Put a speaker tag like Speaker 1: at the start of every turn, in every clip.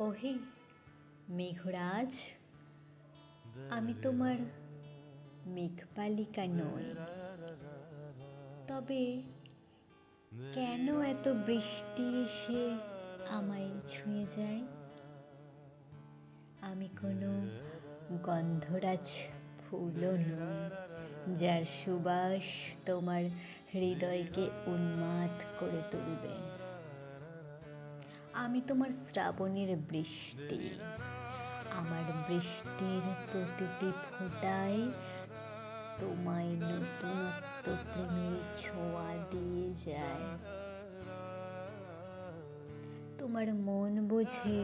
Speaker 1: ওহে মেঘরাজ, আমি তোমার মেঘবালিকা নই, তবে কেন এত বৃষ্টি এসে আমায় ছুঁয়ে যায়? আমি কোনো গন্ধরাজ ফুলও নই, যার সুবাস তোমার হৃদয়কে উন্মাদ করে তুলবে। আমি তোমার শ্রাবণের বৃষ্টি, আমার বৃষ্টির প্রতিটি ফোঁটায় তোমায় নতুনত্ব প্রেমের ছোঁয়া দিয়ে যায়। তোমার মন বুঝে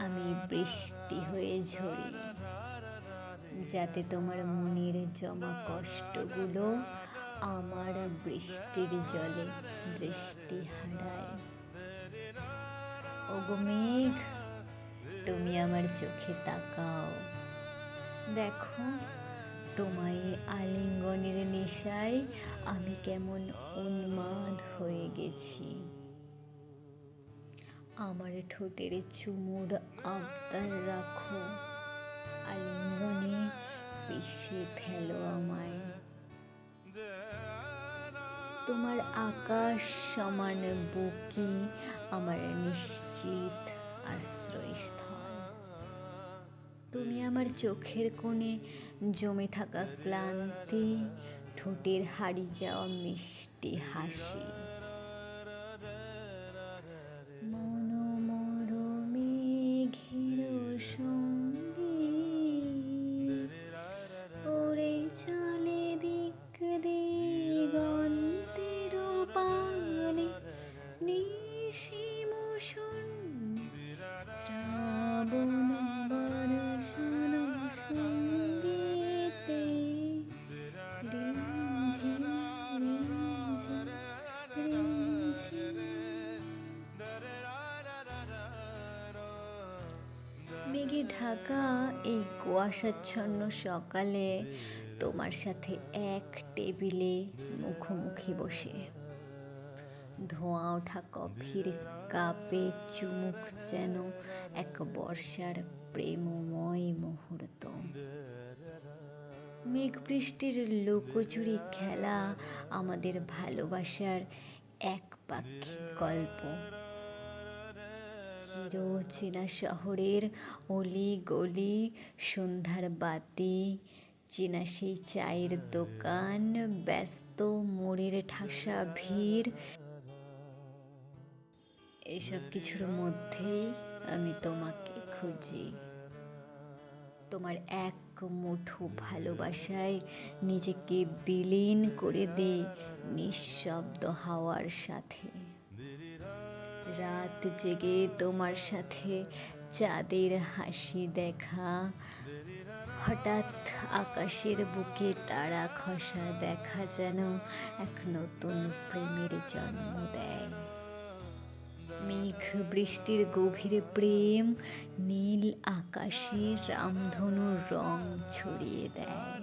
Speaker 1: আমি বৃষ্টি হয়ে ঝরি, যাতে তোমার মনের জমা কষ্টগুলো আমার বৃষ্টির জলে দৃষ্টি হারায়। ওগো মেঘ, তুমি আমার চোখে তাকাও, দেখো তোমায় আলিঙ্গনের নেশায় আমি কেমন উন্মাদ হয়ে গেছি। আমার ঠোঁটের চুমুর আবদার রাখো, আলিঙ্গনে পিষে ফেলো আমায়। তোমার আকাশ সমান বুকই আমার নিশ্চিত আশ্রয়স্থল। তুমি আমার চোখের কোণে জমে থাকা ক্লান্তি, ঠোঁটের হারিয়ে যাওয়া মিষ্টি হাসি। মনোমর মেঘের সঙ্গে ওরে চলে দিক দিগন্তের পানে, নিশিম শ্রাবণ বর্ষণ সঙ্গীতে রিমঝিম রিমঝিম রিমঝিম। মেঘে ঢাকা এই কুয়াশাচ্ছন্ন সকালে তোমার সাথে এক টেবিলে মুখোমুখি বসে, ধোঁয়া ওঠা কফির কাপে চুমুক যেন এক বর্ষার প্রেমময় মুহূর্ত। মেঘ বৃষ্টির লুকোচুরি খেলা আমাদের ভালোবাসার এক পাক্ষিক গল্প। চিরচেনা শহরের অলি গলি, সন্ধ্যার বাতি, চেনা সেই চায়ের দোকান, ব্যস্ত মোড়ের ঠাসা ভিড়, এসব কিছুর মধ্যেই আমি তোমাকে খুঁজি। তোমার এক মুঠো ভালোবাসায় নিজেকে বিলীন করে দে নিঃশব্দ হাওয়ার সাথে। রাত জেগে তোমার সাথে চাঁদের হাসি দেখা, হঠাৎ আকাশের বুকে তারা খসা দেখা যেন এক নতুন প্রেমের জন্ম দেয়। মেঘ বৃষ্টির গভীর প্রেম নীল আকাশে রামধনুর রং ছড়িয়ে দেয়।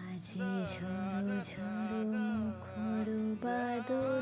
Speaker 1: আজি ঝড়ো ঝড়ো মুখর বাদল